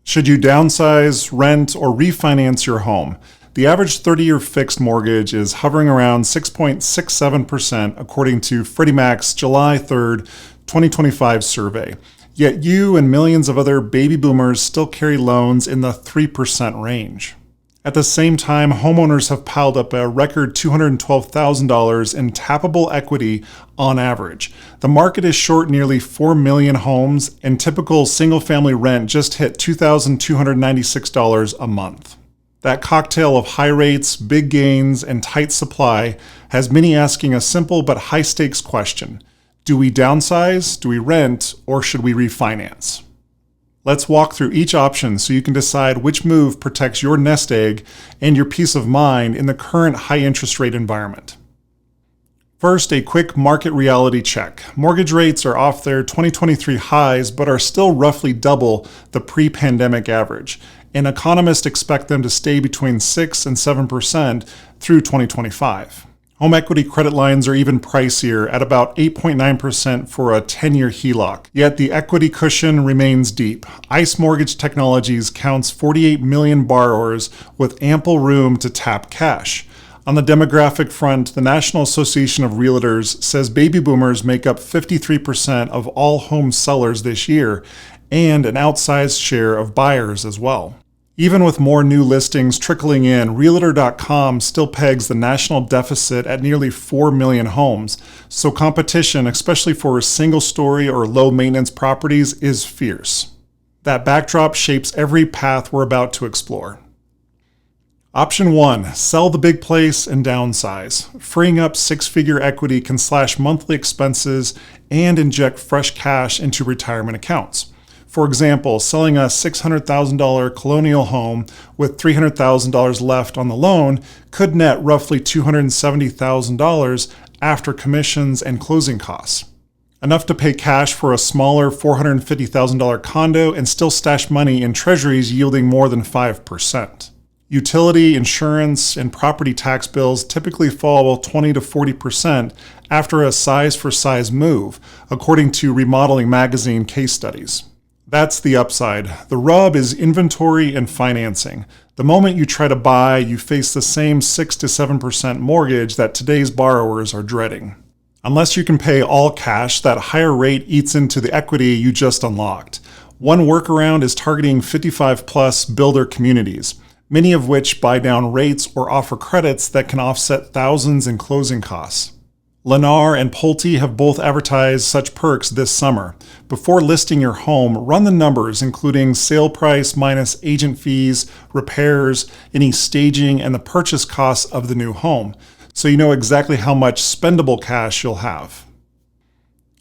Should you downsize, rent, or refinance your home? The average 30-year fixed mortgage is hovering around 6.67% according to Freddie Mac's July 3rd, 2025 survey. Yet you and millions of other baby boomers still carry loans in the 3% range. At the same time, homeowners have piled up a record $212,000 in tappable equity on average. The market is short nearly 4 million homes, and typical single-family rent just hit $2,296 a month. That cocktail of high rates, big gains, and tight supply has many asking a simple but high-stakes question. Do we downsize, do we rent, or should we refinance? Let's walk through each option so you can decide which move protects your nest egg and your peace of mind in the current high interest rate environment. First, a quick market reality check. Mortgage rates are off their 2023 highs, but are still roughly double the pre-pandemic average, and economists expect them to stay between 6 and 7% through 2025. Home equity credit lines are even pricier at about 8.9% for a 10-year HELOC. Yet the equity cushion remains deep. ICE Mortgage Technologies counts 48 million borrowers with ample room to tap cash. On the demographic front, the National Association of Realtors says baby boomers make up 53% of all home sellers this year, and an outsized share of buyers as well. Even with more new listings trickling in, Realtor.com still pegs the national deficit at nearly 4 million homes, so competition, especially for single-story or low-maintenance properties, is fierce. That backdrop shapes every path we're about to explore. Option 1. Sell the big place and downsize. Freeing up six-figure equity can slash monthly expenses and inject fresh cash into retirement accounts. For example, selling a $600,000 colonial home with $300,000 left on the loan could net roughly $270,000 after commissions and closing costs. Enough to pay cash for a smaller $450,000 condo and still stash money in treasuries yielding more than 5%. Utility, insurance, and property tax bills typically fall 20 to 40% after a size-for-size move, according to Remodeling Magazine case studies. That's the upside. The rub is inventory and financing. The moment you try to buy, you face the same 6 to 7% mortgage that today's borrowers are dreading. Unless you can pay all cash, that higher rate eats into the equity you just unlocked. One workaround is targeting 55-plus builder communities, many of which buy down rates or offer credits that can offset thousands in closing costs. Lennar and Pulte have both advertised such perks this summer. Before listing your home, run the numbers, including sale price minus agent fees, repairs, any staging, and the purchase costs of the new home, so you know exactly how much spendable cash you'll have.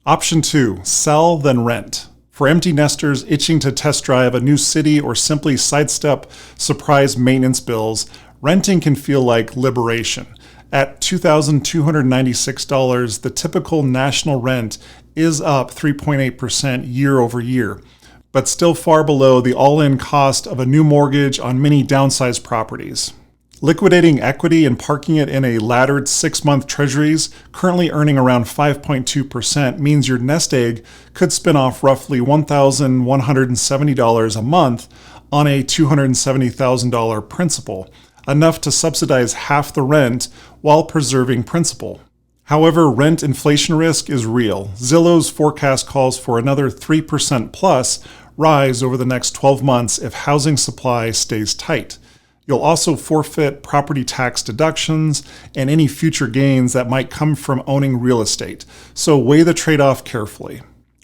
Option 2. Sell, then rent. For empty nesters itching to test drive a new city or simply sidestep surprise maintenance bills, renting can feel like liberation. At $2,296, the typical national rent is up 3.8% year over year, but still far below the all-in cost of a new mortgage on many downsized properties. Liquidating equity and parking it in a laddered 6-month treasuries, currently earning around 5.2%, means your nest egg could spin off roughly $1,170 a month on a $270,000 principal, enough to subsidize half the rent while preserving principal. However, rent inflation risk is real. Zillow's forecast calls for another 3% plus rise over the next 12 months if housing supply stays tight. You'll also forfeit property tax deductions and any future gains that might come from owning real estate, so weigh the trade-off carefully.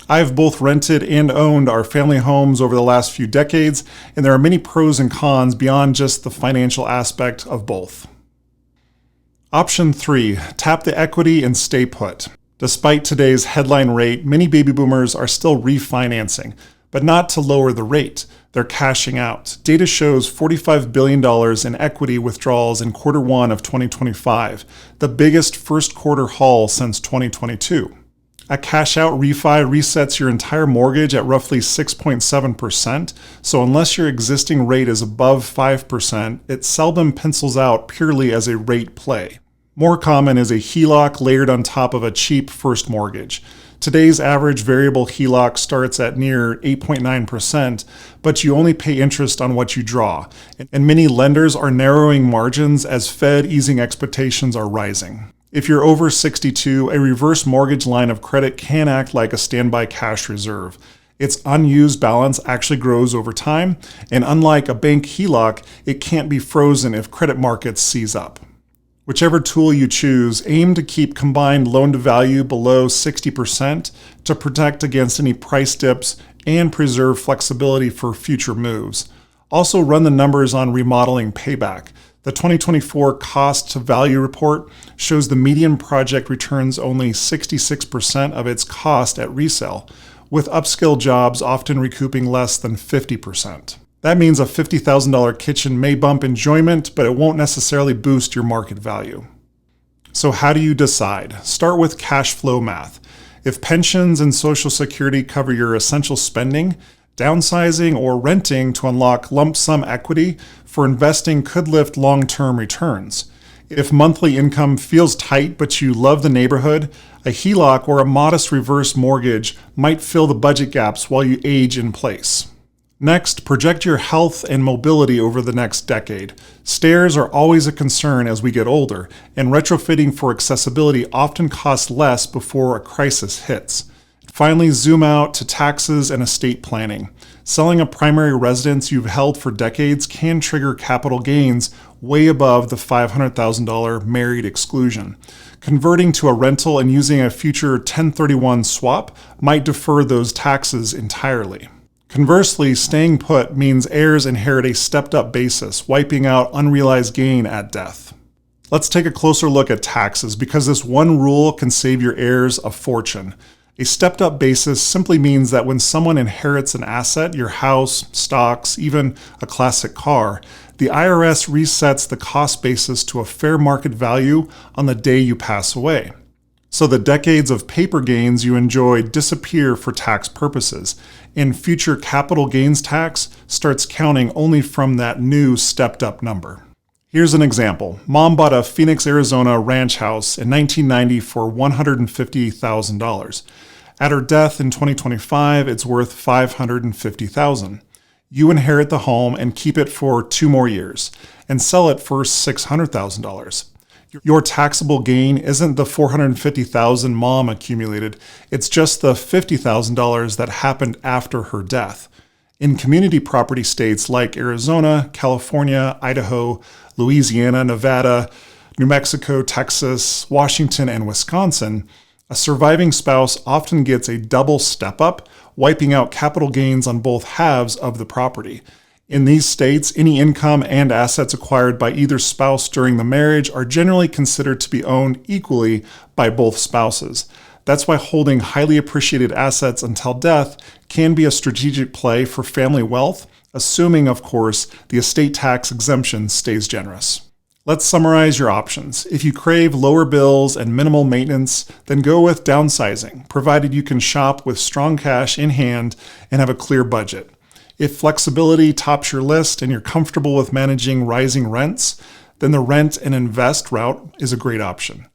I've both rented and owned our family homes over the last few decades, and there are many pros and cons beyond just the financial aspect of both. Option 3. Tap the equity and stay put. Despite today's headline rate, many baby boomers are still refinancing, but not to lower the rate. They're cashing out. Data shows $45 billion in equity withdrawals in Q1 of 2025, the biggest first quarter haul since 2022. A cash-out refi resets your entire mortgage at roughly 6.7%, so unless your existing rate is above 5%, it seldom pencils out purely as a rate play. More common is a HELOC layered on top of a cheap first mortgage. Today's average variable HELOC starts at near 8.9%, but you only pay interest on what you draw. And many lenders are narrowing margins as Fed easing expectations are rising. If you're over 62, a reverse mortgage line of credit can act like a standby cash reserve. Its unused balance actually grows over time, and unlike a bank HELOC, it can't be frozen if credit markets seize up. Whichever tool you choose, aim to keep combined loan-to-value below 60% to protect against any price dips and preserve flexibility for future moves. Also run the numbers on remodeling payback. The 2024 cost-to-value report shows the median project returns only 66% of its cost at resale, with upscale jobs often recouping less than 50%. That means a $50,000 kitchen may bump enjoyment, but it won't necessarily boost your market value. So how do you decide? Start with cash flow math. If pensions and Social Security cover your essential spending, downsizing or renting to unlock lump sum equity for investing could lift long-term returns. If monthly income feels tight but you love the neighborhood, a HELOC or a modest reverse mortgage might fill the budget gaps while you age in place. Next, project your health and mobility over the next decade. Stairs are always a concern as we get older, and retrofitting for accessibility often costs less before a crisis hits. Finally, zoom out to taxes and estate planning. Selling a primary residence you've held for decades can trigger capital gains way above the $500,000 married exclusion. Converting to a rental and using a future 1031 swap might defer those taxes entirely. Conversely, staying put means heirs inherit a stepped-up basis, wiping out unrealized gain at death. Let's take a closer look at taxes because this one rule can save your heirs a fortune. A stepped-up basis simply means that when someone inherits an asset, your house, stocks, even a classic car, the IRS resets the cost basis to a fair market value on the day you pass away. So the decades of paper gains you enjoyed disappear for tax purposes, and future capital gains tax starts counting only from that new stepped-up number. Here's an example. Mom bought a Phoenix, Arizona ranch house in 1990 for $150,000. At her death in 2025, it's worth $550,000. You inherit the home and keep it for 2 more years, and sell it for $600,000. Your taxable gain isn't the $450,000 mom accumulated, it's just the $50,000 that happened after her death. In community property states like Arizona, California, Idaho, Louisiana, Nevada, New Mexico, Texas, Washington, and Wisconsin, a surviving spouse often gets a double step-up, wiping out capital gains on both halves of the property. In these states, any income and assets acquired by either spouse during the marriage are generally considered to be owned equally by both spouses. That's why holding highly appreciated assets until death can be a strategic play for family wealth, assuming, of course, the estate tax exemption stays generous. Let's summarize your options. If you crave lower bills and minimal maintenance, then go with downsizing, provided you can shop with strong cash in hand and have a clear budget. If flexibility tops your list and you're comfortable with managing rising rents, then the rent and invest route is a great option.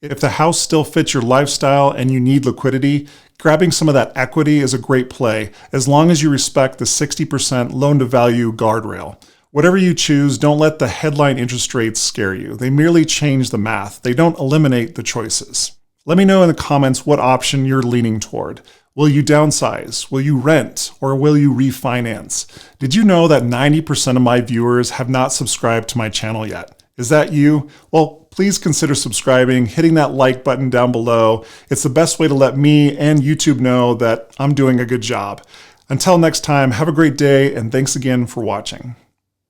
If the house still fits your lifestyle and you need liquidity, grabbing some of that equity is a great play, as long as you respect the 60% loan-to-value guardrail. Whatever you choose, don't let the headline interest rates scare you. They merely change the math. They don't eliminate the choices. Let me know in the comments what option you're leaning toward. Will you downsize? Will you rent? Or will you refinance? Did you know that 90% of my viewers have not subscribed to my channel yet? Is that you? Well, please consider subscribing, hitting that like button down below. It's the best way to let me and YouTube know that I'm doing a good job. Until next time, have a great day, and thanks again for watching.